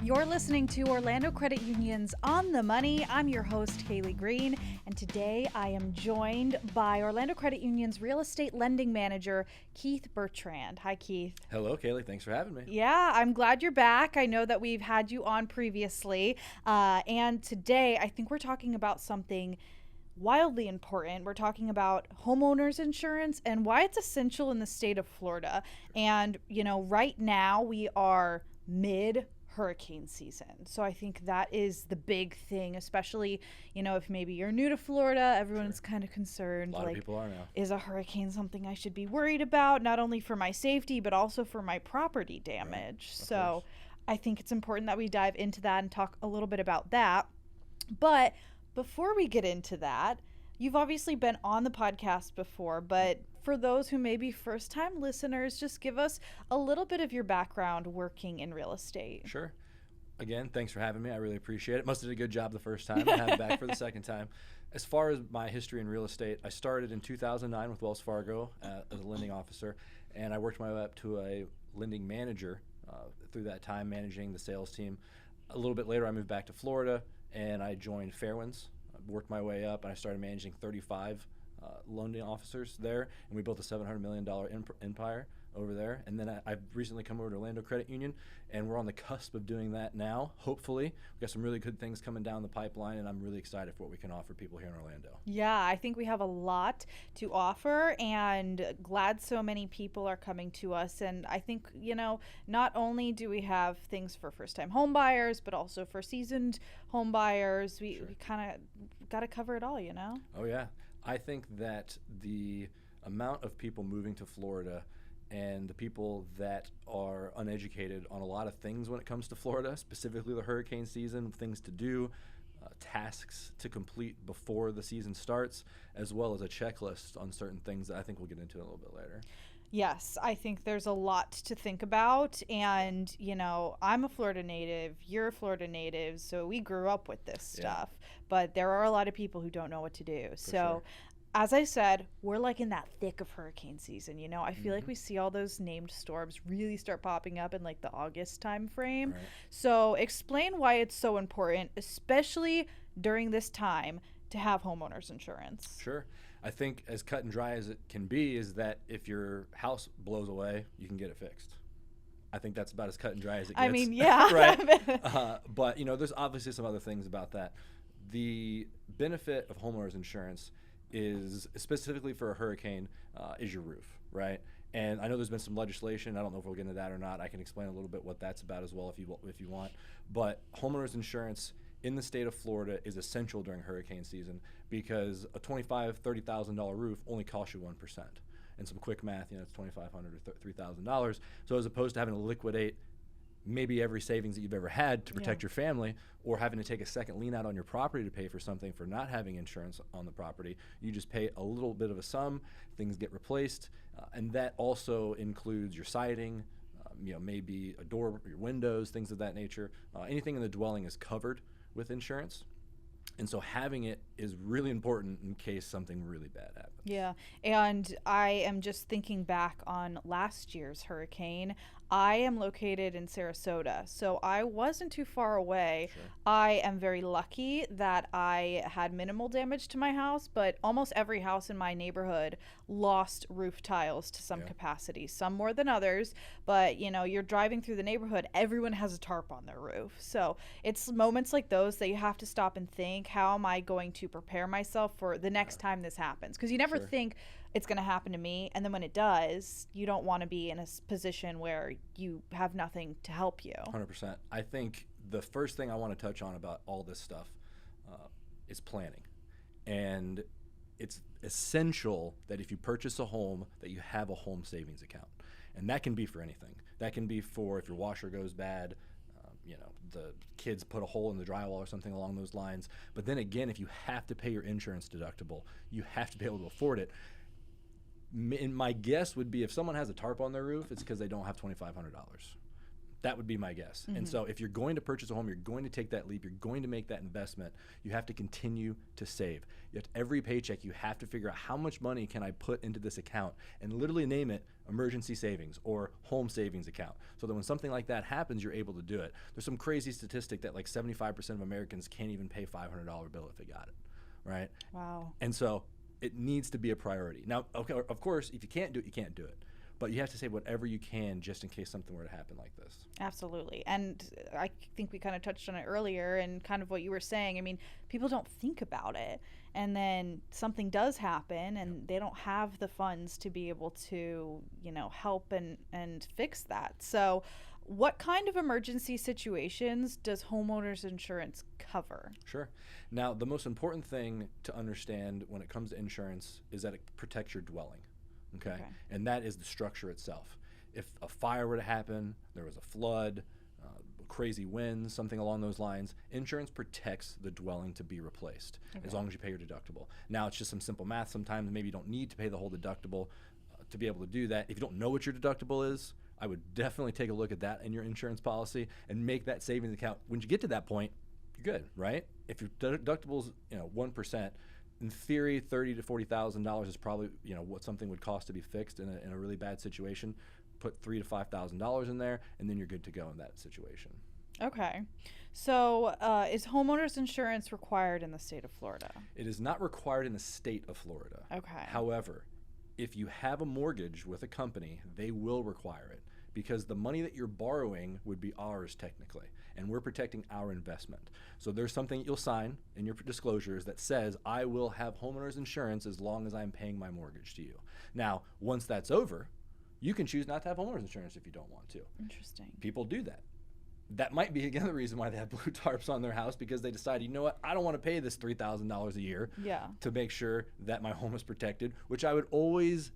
You're listening to Orlando Credit Union's On the Money. I'm your host, Kaylee Green, and today I am joined by Orlando Credit Union's real estate lending manager, Keith Bertrand. Hi, Keith. Hello, Kaylee. Thanks for having me. Yeah, I'm glad you're back. I know that we've had you on previously, and today I think we're talking about something wildly important. We're talking about homeowners insurance and why it's essential in the state of Florida. And, right now we are mid hurricane season. So I think that is the big thing, especially, if maybe you're new to Florida, everyone's kind of concerned. A lot of people are now. Is a hurricane something I should be worried about, not only for my safety, but also for my property damage? Right. So I think it's important that we dive into that and talk a little bit about that. But before we get into that, you've obviously been on the podcast before, but for those who may be first-time listeners, just give us a little bit of your background working in real estate. Sure. Again, thanks for having me. I really appreciate it. Must have did a good job the first time and have it back for the second time. As far as my history in real estate, I started in 2009 with Wells Fargo as a lending officer, and I worked my way up to a lending manager through that time, managing the sales team. A little bit later, I moved back to Florida, and I joined Fairwinds. I worked my way up, and I started managing 35 lending officers there, and we built a $700 million empire over there. And then I've recently come over to Orlando Credit Union, and we're on the cusp of doing that now, hopefully. We've got some really good things coming down the pipeline, and I'm really excited for what we can offer people here in Orlando. Yeah, I think we have a lot to offer, and glad so many people are coming to us. And I think, not only do we have things for first-time home buyers, but also for seasoned home buyers. We kind of got to cover it all, Oh, yeah. I think that the amount of people moving to Florida and the people that are uneducated on a lot of things when it comes to Florida, specifically the hurricane season, things to do, tasks to complete before the season starts, as well as a checklist on certain things that I think we'll get into a little bit later. Yes, I think there's a lot to think about. And, I'm a Florida native, you're a Florida native, so we grew up with this stuff. But there are a lot of people who don't know what to do. So, as I said, we're like in that thick of hurricane season. I feel like we see all those named storms really start popping up in like the August time frame. Right. So explain why it's so important, especially during this time, to have homeowners insurance. Sure. I think as cut and dry as it can be is that if your house blows away, you can get it fixed. I think that's about as cut and dry as it gets. I mean, yeah. Right. But, there's obviously some other things about that. The benefit of homeowners insurance is, specifically for a hurricane, is your roof, right? And I know there's been some legislation. I don't know if we'll get into that or not. I can explain a little bit what that's about as well if you want. But homeowners insurance in the state of Florida is essential during hurricane season because a $25,000, $30,000 roof only costs you 1%. And some quick math, it's $2,500 or $3,000. So as opposed to having to liquidate maybe every savings that you've ever had to protect your family, or having to take a second lien out on your property to pay for something for not having insurance on the property, you just pay a little bit of a sum, things get replaced, and that also includes your siding, maybe a door, your windows, things of that nature. Anything in the dwelling is covered with insurance. And so having it is really important in case something really bad happens. Yeah, and I am just thinking back on last year's hurricane. I am located in Sarasota, so I wasn't too far away. Sure. I am very lucky that I had minimal damage to my house, but almost every house in my neighborhood lost roof tiles to some capacity, some more than others. But, you're driving through the neighborhood, everyone has a tarp on their roof. So it's moments like those that you have to stop and think, how am I going to prepare myself for the next time this happens? Because you never think it's going to happen to me, and then when it does, you don't want to be in a position where you have nothing to help you. 100%. I think the first thing I want to touch on about all this stuff is planning. And it's essential that if you purchase a home, that you have a home savings account. And that can be for anything. That can be for if your washer goes bad, the kids put a hole in the drywall or something along those lines. But then again, if you have to pay your insurance deductible, you have to be able to afford it. My guess would be if someone has a tarp on their roof, it's because they don't have $2,500. That would be my guess. And so if you're going to purchase a home, you're going to take that leap, you're going to make that investment, you have to continue to save. You have to, every paycheck, you have to figure out how much money can I put into this account and literally name it emergency savings or home savings account, so that when something like that happens, you're able to do it. There's some crazy statistic that like 75% of Americans can't even pay $500 bill if they got it, right? Wow. And so it needs to be a priority. Now, okay, of course, if you can't do it, you can't do it. But you have to save whatever you can just in case something were to happen like this. Absolutely. And I think we kind of touched on it earlier and kind of what you were saying. I mean, people don't think about it. And then something does happen and they don't have the funds to be able to, you know, help and fix that. So what kind of emergency situations does homeowners insurance cover? Sure. Now, the most important thing to understand when it comes to insurance is that it protects your dwelling. Okay. And that is the structure itself. If a fire were to happen, there was a flood, crazy winds, something along those lines, insurance protects the dwelling to be replaced as long as you pay your deductible. Now, it's just some simple math. Sometimes maybe you don't need to pay the whole deductible to be able to do that. If you don't know what your deductible is, I would definitely take a look at that in your insurance policy and make that savings account. When you get to that point, you're good, right? If your deductible is 1%, in theory, $30,000 to $40,000 is probably what something would cost to be fixed in a really bad situation. Put $3,000 to $5,000 in there, and then you're good to go in that situation. Okay, so is homeowners insurance required in the state of Florida? It is not required in the state of Florida. Okay. However, if you have a mortgage with a company, they will require it, because the money that you're borrowing would be ours technically, and we're protecting our investment. So there's something you'll sign in your disclosures that says, I will have homeowners insurance as long as I'm paying my mortgage to you. Now, once that's over, you can choose not to have homeowners insurance if you don't want to. Interesting. People do that. That might be, again, the reason why they have blue tarps on their house, because they decide, you know what, I don't want to pay this $3,000 a year to make sure that my home is protected, which I would always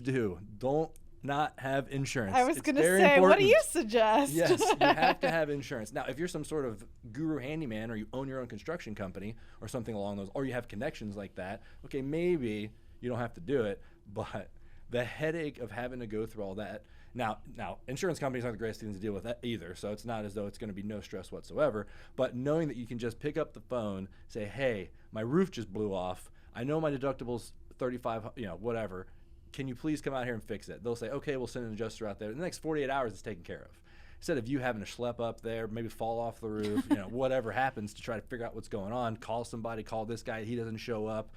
do. Don't not have insurance. I was going to say, important. What do you suggest? Yes, you have to have insurance. Now, if you're some sort of guru handyman, or you own your own construction company or something along those, or you have connections like that, okay, maybe you don't have to do it, but the headache of having to go through all that. Now, insurance companies aren't the greatest things to deal with that either, so it's not as though it's going to be no stress whatsoever, but knowing that you can just pick up the phone, say, hey, my roof just blew off, I know my deductible's $35, whatever, can you please come out here and fix it? They'll say, okay, we'll send an adjuster out there. The next 48 hours it's taken care of. Instead of you having to schlep up there, maybe fall off the roof, whatever happens to try to figure out what's going on, call somebody, call this guy, he doesn't show up,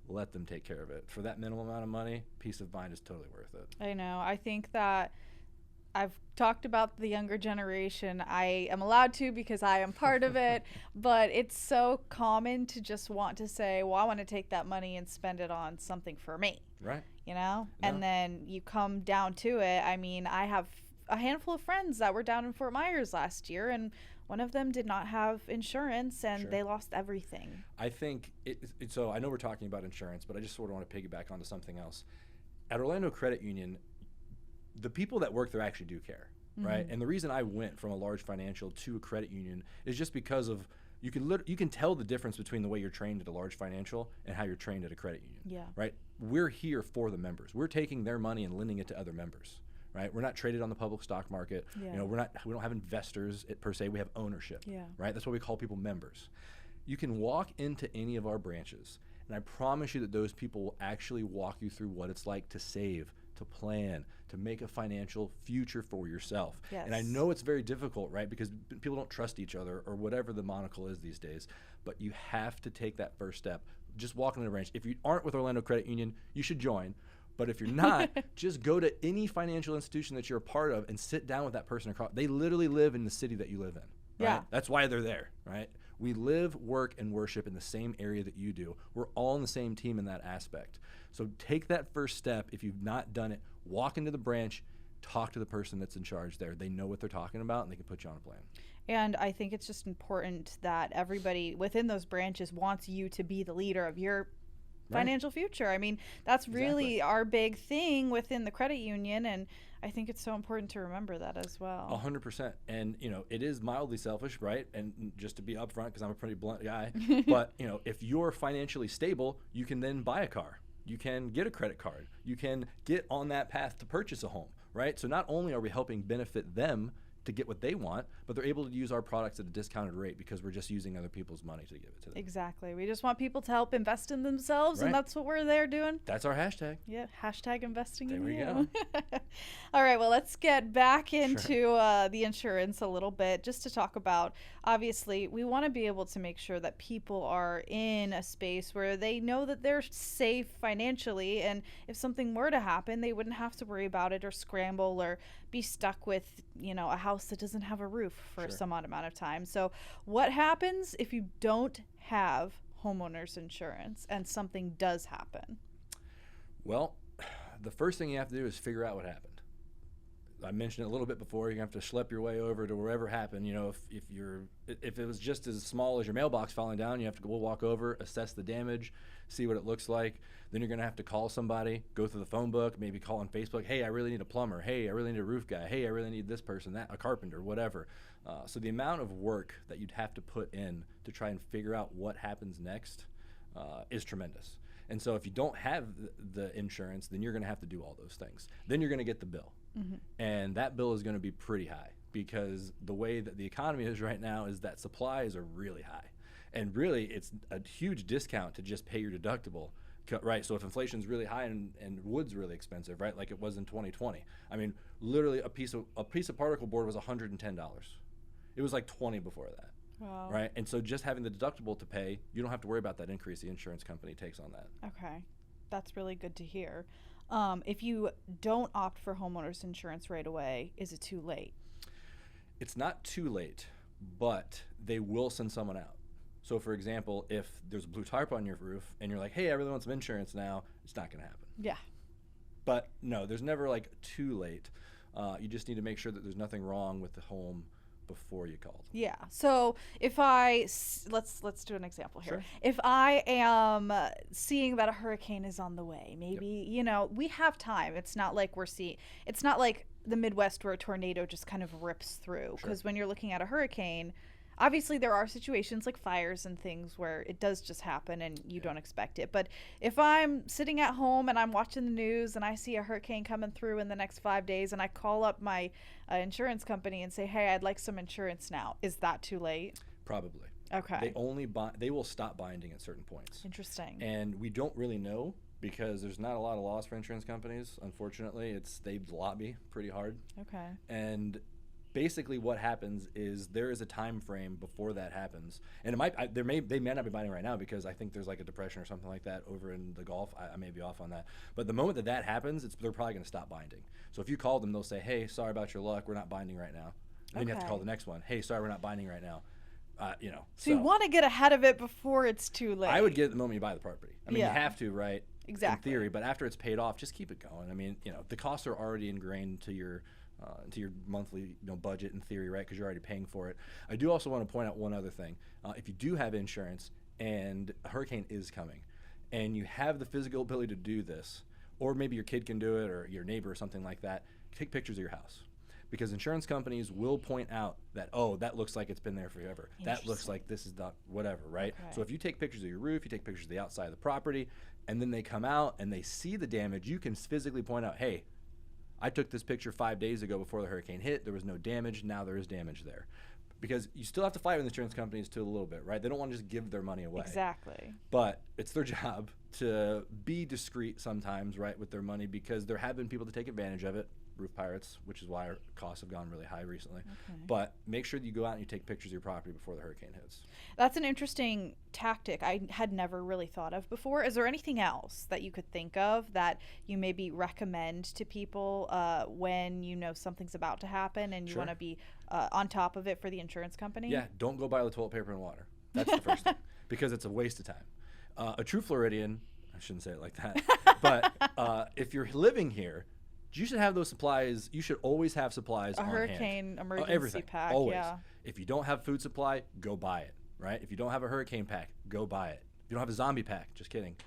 let them take care of it. For that minimal amount of money, peace of mind is totally worth it. I know. I think that I've talked about the younger generation. I am allowed to because I am part of it, but it's so common to just want to say, well, I want to take that money and spend it on something for me. Right. No. And then you come down to it. I mean, I have a handful of friends that were down in Fort Myers last year, and one of them did not have insurance, and they lost everything. I think so I know we're talking about insurance, but I just sort of want to piggyback onto something else. At Orlando Credit Union, the people that work there actually do care, right? And the reason I went from a large financial to a credit union is just because of you can tell the difference between the way you're trained at a large financial and how you're trained at a credit union. Right? We're here for the members. We're taking their money and lending it to other members. Right? We're not traded on the public stock market. We don't have investors per se. We have ownership. Right? That's why we call people members. You can walk into any of our branches, and I promise you that those people will actually walk you through what it's like to save, to plan, to make a financial future for yourself. And I know it's very difficult, right? Because people don't trust each other or whatever the monocle is these days, but you have to take that first step. Just walk into the branch. If you aren't with Orlando Credit Union, you should join. But if you're not, just go to any financial institution that you're a part of and sit down with that person across. They literally live in the city that you live in. Right? That's why they're there, right? We live, work, and worship in the same area that you do. We're all on the same team in that aspect. So take that first step. If you've not done it, walk into the branch, talk to the person that's in charge there. They know what they're talking about, and they can put you on a plan. And I think it's just important that everybody within those branches wants you to be the leader of your financial future. I mean, that's really our big thing within the credit union, and I think it's so important to remember that as well. 100%. And, it is mildly selfish, right? And just to be upfront, because I'm a pretty blunt guy, but, if you're financially stable, you can then buy a car. You can get a credit card. You can get on that path to purchase a home, right? So not only are we helping benefit them to get what they want, but they're able to use our products at a discounted rate because we're just using other people's money to give it to them. Exactly. We just want people to help invest in themselves, and that's what we're there doing. That's our hashtag. Yeah, hashtag investing in you. There we go. All right, well, let's get back into the insurance a little bit, just to talk about, obviously, we want to be able to make sure that people are in a space where they know that they're safe financially, and if something were to happen, they wouldn't have to worry about it or scramble or be stuck with, a house that doesn't have a roof for some odd amount of time. So what happens if you don't have homeowners insurance and something does happen? Well, the first thing you have to do is figure out what happened. I mentioned it a little bit before. You have to schlep your way over to wherever happened. If it was just as small as your mailbox falling down, you have to go walk over, assess the damage, see what it looks like. Then you're going to have to call somebody, go through the phone book, maybe call on Facebook. Hey, I really need a plumber. Hey, I really need a roof guy. Hey, I really need this person, that, a carpenter, whatever. So the amount of work that you'd have to put in to try and figure out what happens next is tremendous. And so if you don't have the insurance, then you're going to have to do all those things. Then you're going to get the bill. Mm-hmm. And that bill is going to be pretty high because the way that the economy is right now is that supplies are really high. And really, it's a huge discount to just pay your deductible, right? So if inflation's really high and wood's really expensive, right, like it was in 2020. I mean, literally a piece of particle board was $110. It was like $20 before that. Wow. Right? And so just having the deductible to pay, you don't have to worry about that increase the insurance company takes on that. Okay. That's really good to hear. If you don't opt for homeowners insurance right away, is it too late? It's not too late, but they will send someone out. So, for example, if there's a blue tarp on your roof and you're like, hey, I really want some insurance now, it's not going to happen. Yeah. But no, there's never like too late. You just need to make sure that there's nothing wrong with the home before you called. Yeah. So if let's do an example here. Sure. If I am seeing that a hurricane is on the way, maybe, we have time. It's not like it's not like the Midwest where a tornado just kind of rips through. Because when you're looking at a hurricane, obviously there are situations like fires and things where it does just happen and you don't expect it. But if I'm sitting at home and I'm watching the news and I see a hurricane coming through in the next 5 days and I call up my insurance company and say, hey, I'd like some insurance now, is that too late? Probably. Okay. They will stop binding at certain points. Interesting. And we don't really know because there's not a lot of laws for insurance companies. Unfortunately, they lobby pretty hard. Okay. And basically what happens is there is a time frame before that happens, and they may not be binding right now because I think there's like a depression or something like that over in the Gulf. I may be off on that, but the moment that happens, they're probably going to stop binding. So if you call them, they'll say, hey, sorry about your luck, we're not binding right now. And then you have to call the next one. Hey, sorry, we're not binding right now. So you want to get ahead of it before it's too late. I would get it the moment you buy the property. I mean, you have to, right? Exactly. In theory, but after it's paid off, just keep it going. I mean, the costs are already ingrained to your monthly budget in theory, right? Because you're already paying for it. I do also want to point out one other thing. If you do have insurance and a hurricane is coming and you have the physical ability to do this, or maybe your kid can do it or your neighbor or something like that, take pictures of your house. Because insurance companies will point out that, oh, that looks like it's been there forever. That looks like this is not whatever, right? Okay. So if you take pictures of your roof, you take pictures of the outside of the property, and then they come out and they see the damage, you can physically point out, hey, I took this picture 5 days ago before the hurricane hit. There was no damage. Now there is damage there. Because you still have to fight with insurance companies too a little bit, right? They don't want to just give their money away. Exactly. But it's their job to be discreet sometimes, right, with their money because there have been people to take advantage of it. Roof pirates, which is why our costs have gone really high recently. Okay. But make sure that you go out and you take pictures of your property before the hurricane hits. That's an interesting tactic I had never really thought of before. Is there anything else that you could think of that you maybe recommend to people when you know something's about to happen and you want to be on top of it for the insurance company? Yeah, don't go buy the toilet paper and water. That's the first thing because it's a waste of time. A true Floridian, I shouldn't say it like that, but if you're living here, you should have those supplies. You should always have supplies on hand. A hurricane emergency everything, pack, always. Yeah. If you don't have food supply, go buy it, right? If you don't have a hurricane pack, go buy it. If you don't have a zombie pack, just kidding,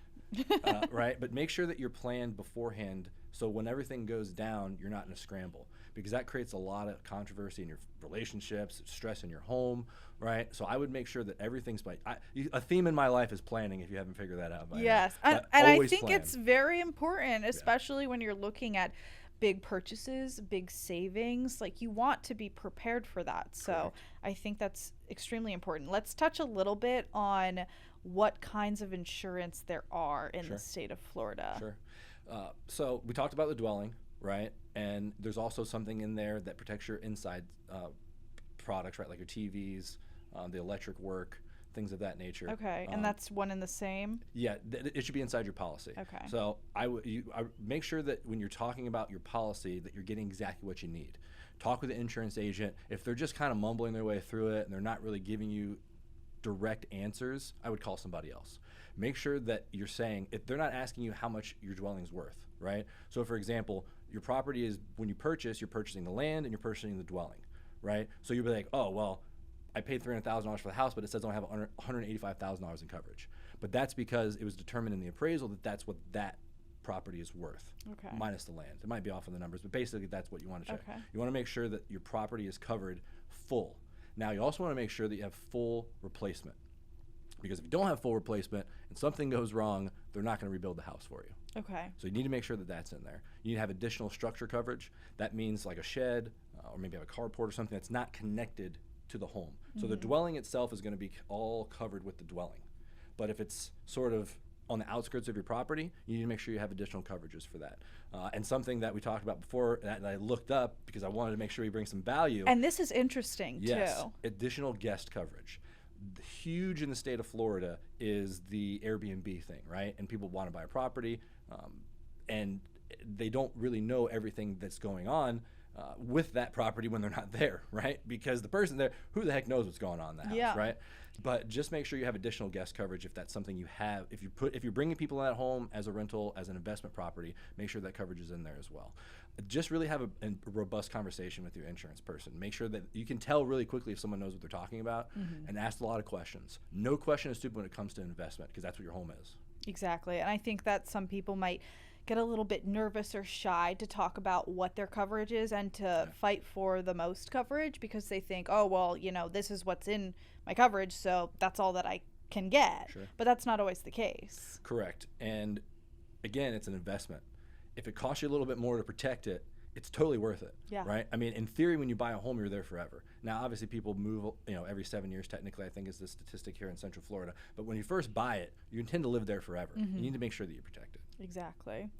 right? But make sure that you're planned beforehand so when everything goes down, you're not in a scramble because that creates a lot of controversy in your relationships, stress in your home, right? So I would make sure that everything's a theme in my life is planning if you haven't figured that out by now. And I think it's very important, especially when you're looking at big purchases, big savings. Like, you want to be prepared for that. So Correct. I think that's extremely important. Let's touch a little bit on what kinds of insurance there are in the state of Florida. Sure. So we talked about the dwelling, right? And there's also something in there that protects your inside products, right? Like your TVs, the electric work, things of that nature. Okay, and that's one and the same? Yeah, it should be inside your policy. Okay. So I make sure that when you're talking about your policy that you're getting exactly what you need. Talk with the insurance agent. If they're just kind of mumbling their way through it and they're not really giving you direct answers, I would call somebody else. Make sure that you're saying, if they're not asking you how much your dwelling's worth, right? So for example, your property is, when you purchase, you're purchasing the land and you're purchasing the dwelling, right? So you'll be like, oh, well, I paid $300,000 for the house, but it says I have $185,000 in coverage. But that's because it was determined in the appraisal that that's what that property is worth, minus the land. It might be off on the numbers, but basically that's what you want to check. You want to make sure that your property is covered full. Now, you also want to make sure that you have full replacement, because if you don't have full replacement and something goes wrong, they're not going to rebuild the house for you. Okay. So you need to make sure that that's in there. You need to have additional structure coverage. That means like a shed or maybe have a carport or something that's not connected to the home. So the dwelling itself is going to be all covered with the dwelling. But if it's sort of on the outskirts of your property, you need to make sure you have additional coverages for that. And something that we talked about before that I looked up because I wanted to make sure we bring some value. And this is interesting, too. Additional guest coverage. Huge in the state of Florida is the Airbnb thing, right? And people want to buy a property, and they don't really know everything that's going on with that property when they're not there, right? Because the person there, who the heck knows what's going on in the house, right? But just make sure you have additional guest coverage if that's something you have. If you're bringing people at home as a rental, as an investment property, make sure that coverage is in there as well. Just really have a robust conversation with your insurance person. Make sure that you can tell really quickly if someone knows what they're talking about, and ask a lot of questions. No question is stupid when it comes to investment, because that's what your home is. Exactly. And I think that some people might get a little bit nervous or shy to talk about what their coverage is and to fight for the most coverage, because they think, oh, well, this is what's in my coverage, so that's all that I can get. But that's not always the case. Correct. And again, it's an investment. If it costs you a little bit more to protect it, it's totally worth it, right? I mean, in theory, when you buy a home, you're there forever. Now, obviously, people move, every 7 years, technically, I think is the statistic here in Central Florida. But when you first buy it, you intend to live there forever. You need to make sure that you protect it. Exactly.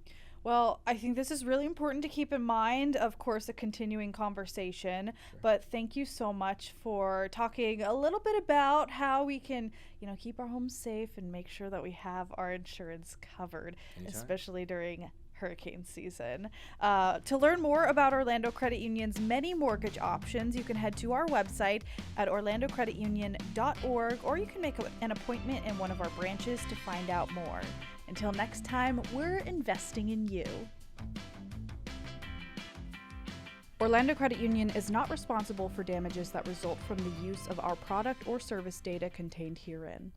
Well, I think this is really important to keep in mind, of course, a continuing conversation. But thank you so much for talking a little bit about how we can, keep our homes safe and make sure that we have our insurance covered, especially during hurricane season. To learn more about Orlando Credit Union's many mortgage options, you can head to our website at orlandocreditunion.org, or you can make an appointment in one of our branches to find out more. Until next time, we're investing in you. Orlando Credit Union is not responsible for damages that result from the use of our product or service data contained herein.